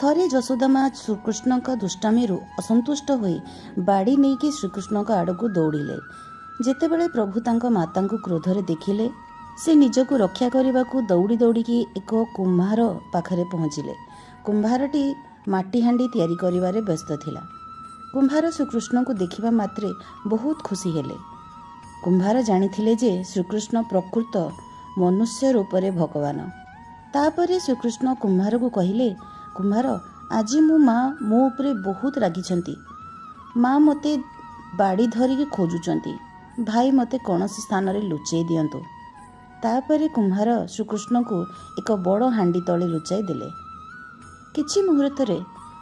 थरे यशोदा माँ श्रीकृष्ण दुष्टामी असंतुष्ट होई बाड़ी नहीं कि श्रीकृष्ण आड़ को दौड़िले। जेतेबेले प्रभु तांको माता को क्रोधरे देखिले से निजको रक्षा करने को दौड़ी दौड़िकी एक कुम्हार पाखरे पहुँचिले। कुम्हारटी माटी हांडी तैयारी करिवारे व्यस्त थिला। कुम्हार श्रीकृष्ण को देखिबा मात्रे बहुत खुशी हेले। कुम्हार जानिथिले जे श्रीकृष्ण प्रकृत मनुष्य रूपरे भगवान। तापरे श्रीकृष्ण कुम्हार को कहिले, कुम्हार आज मो माँ मो उपरे बहुत रागिछंती। माँ मते बाड़ी धरिकी खोजुचंती। भाई मते कौनसी स्थान रे लुचेई दियंतु। तापरे कुम्हार श्रीकृष्ण को एक बड़ हांडी तले लुचाई देले। किछि मुहूर्त रे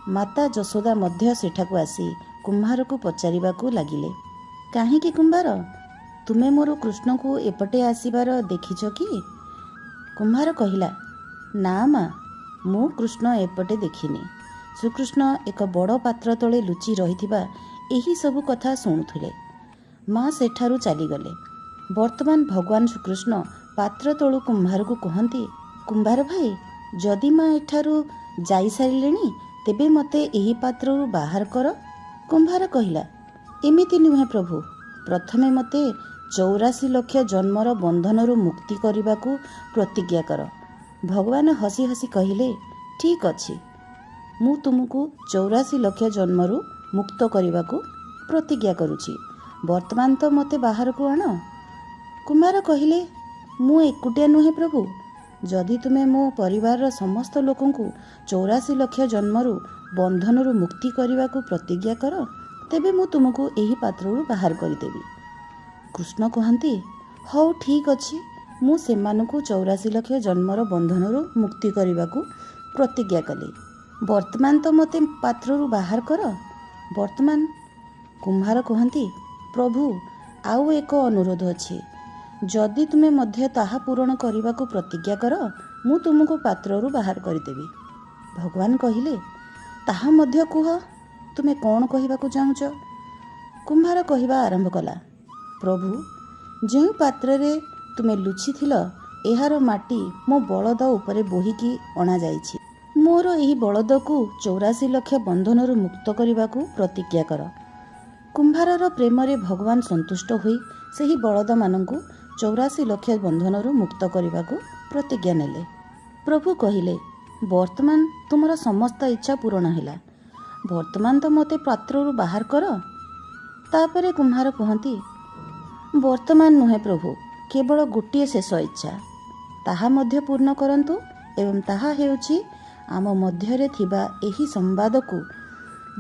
माता यशोदा मध्य सेठाकू आसी कुम्हार को पचारिबाकू लागिले, काहेकि कुम्हार तुमे मोर कृष्ण को एपटे आसीबार देखिछ कि? कुम्हार कहिला, ना माँ मु कृष्ण एपटे देखिनी। श्रीकृष्ण एक बड़ पात्र तले लुचि रहिथिबा एही सबु कथा शुणुथिले। माँ सेठारु चलीगले। वर्तमान भगवान श्रीकृष्ण पात्र तलु कुम्हार को कहती, कुम्हार भाई जदि माँ एठारु जाई सारिलेनी तेबे मते एही पात्ररु बाहर कर। कुम्हार कहिला, एमिति नुहे प्रभु, प्रथमे मते 84 लक्ष जन्मर बंधनरु मुक्ति करने प्रतिज्ञा कर। भगवान हसी हसी कहिले, ठीक अछि, मु तुमको 84 लक्ष जन्मरु मुक्त करने प्रतिज्ञा करुछि। वर्तमान तो मते बाहर को आण। कुमार कहिले, मु एकुटिया नुहे प्रभु, जदि तुमे मो परिवार समस्त लोकं को 84 लक्ष जन्मरु बंधनरु मुक्ति करने प्रतिज्ञा कर तेबे मु तुमको एही पात्ररु बाहर करदेवी। कृष्ण कहती, हौ ठीक अछि, मु सेमानकु 84 लक्ष जन्मर बंधनरु मुक्ति करने प्रतिज्ञा कली। वर्तमान तो मते पात्ररु बाहर कर। वर्तमान कुम्हार कहती, प्रभु आउ एक अनुरोध अछि, जदि तुमे मध्य ताहा पूरण करने प्रतिज्ञा कर मु तुमको पात्ररु बाहर करदेवी। भगवान कहिले, ताहा मध्य कुह, तुमे कौन कहबाकू चाहुच? कुम्हार कहवा आरंभ कला, प्रभु जो पात्र रे तुमे लुचि थिल एहार माटी मो बलद उपरे बोहिकी अणा जाइछि। मोर एही बलद को 84 लक्ष बंधनरु मुक्त करने प्रतिज्ञा कर। कुम्हारर प्रेम रे भगवान संतुष्ट होई सेही बलद मानंकु 84 लक्ष बंधनरु मुक्त करने प्रतिज्ञा नेले। प्रभु कहिले, वर्तमान तुमर समस्त इच्छा पूर्ण हैला। वर्तमान तो मते पात्ररु बाहर कर। तापरे कुम्हार कहती, वर्तमान नुहे प्रभु, केवल गोटे शेष इच्छा, ताहा मध्य पूर्ण करंतु एवं ताहा हेउछि आम मध्यरे थिबा एही संवाद को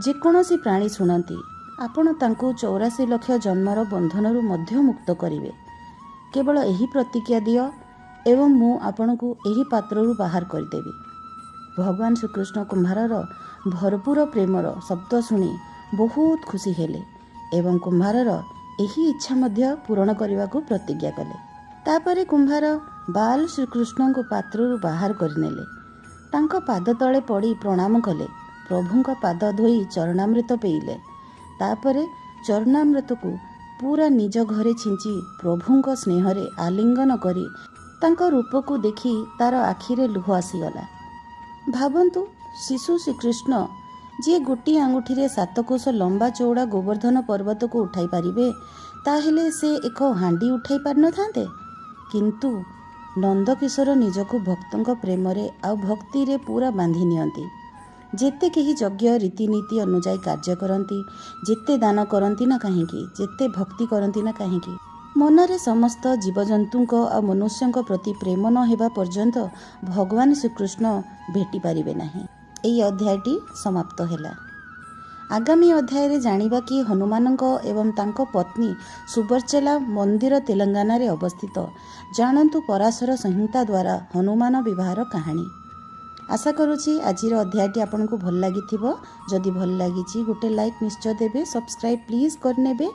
जेकोसी प्राणी शुणती आपण तांको 84 लक्ष जन्मर बंधनरु मध्य मुक्त करिवे। केवल एही प्रतिज्ञा दियो एवं मु आपणको एही पात्ररु बाहर करदेवी। भगवान श्रीकृष्ण कुम्हारर भरपूर प्रेमर शब्द शुणी बहुत खुशी हेले एवं कुम्हारर एही इच्छा मध्य पूरण करने प्रतिज्ञा कले। तापरे कुम्हार बाल श्रीकृष्ण को पात्ररु बाहर करनेले। तांको पाद तले पड़ी प्रणाम कले। प्रभुंक पाद धोई चरणामृत पेइले। तापरे चरणामृत को पूरा निज घरे छिंची प्रभुंक स्नेहरे आलिंगन करी तांको रूप को देखी तार आखिरे लुह आसीगला। भावंतु शिशु श्रीकृष्ण जी गोटी आंगुठी 7 कोश लंबा चौड़ा गोवर्धन पर्वत को उठाई पारिबे ताहेले से एक हांडी उठाई पार न थांते। किंतु नंदकिशोर निजको भक्तों प्रेम रे आ भक्ति रे पूरा बांधि नियंती। जेते केही यज्ञ रीतिनीति अनुजाई कार्य करती, जेते दान करती ना कहीं, जेते भक्ति करती ना कहीं, मनरे समस्त जीवजंतुक आ मनुष्यों प्रति प्रेम न हेबा पर्यंत भगवान श्रीकृष्ण भेटी पारिबे नाही। एई अध्यायटी समाप्त हैला। आगामी अध्याय रे जानिबा कि हनुमानक एवं तांको पत्नी सुवर्चला मंदिर तेलंगाना रे अवस्थित जानन्तु पराशर संहिता द्वारा हनुमान विवाहर कहानी। आशा करुछि आजिर अध्यायटी आपनको भल लागिथिबो। जदि भल लागिछि गोटे लाइक निश्चय देबे, सब्सक्राइब प्लीज करनेबे।